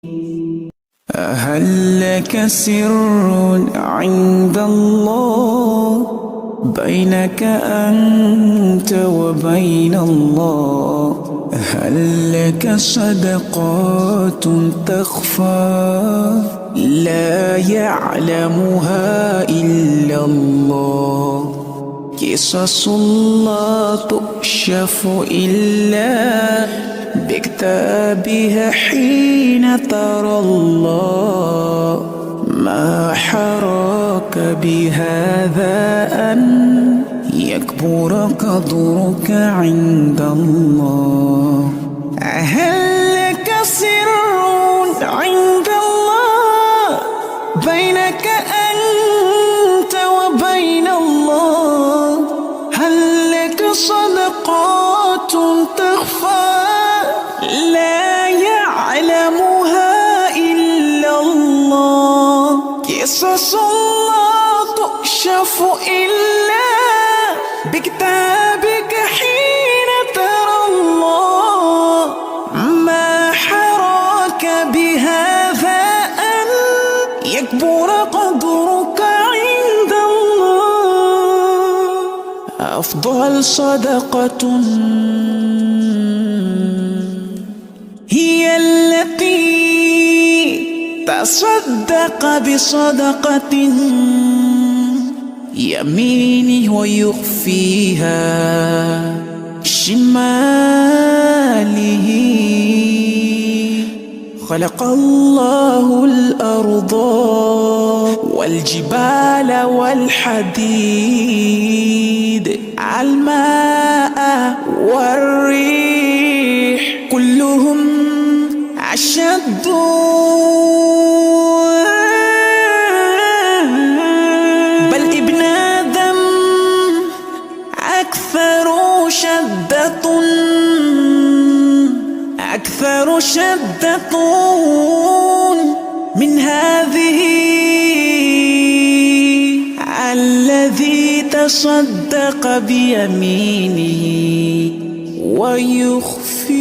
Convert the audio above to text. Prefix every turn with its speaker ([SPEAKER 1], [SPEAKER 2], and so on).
[SPEAKER 1] هل لك سر عند الله بينك أنت وبين الله؟ هل لك صدقات تخفى لا يعلمها إلا الله؟ قصص لا تكشف إلا بكتابها حين ترى الله. ما حراك بهذا أن يكبر قدرك عند الله؟ هل لك سر عند الله بينك أنت وبين الله؟ هل لك صدقات تخفى لا يعلمها إلا الله؟ قصص لا تكشف إلا بكتابك حين ترى الله. ما حراك بهذا أن يكبر قدرك عند الله. أفضل صدقة هي التي تصدق بصدقة يمينه ويخفيها شماله. خلق الله الأرض والجبال والحديد الماء والريح كلهم أشد بل ابن آدم أكثر شدة من هذه. الذي تصدق بيمينه ويخفيها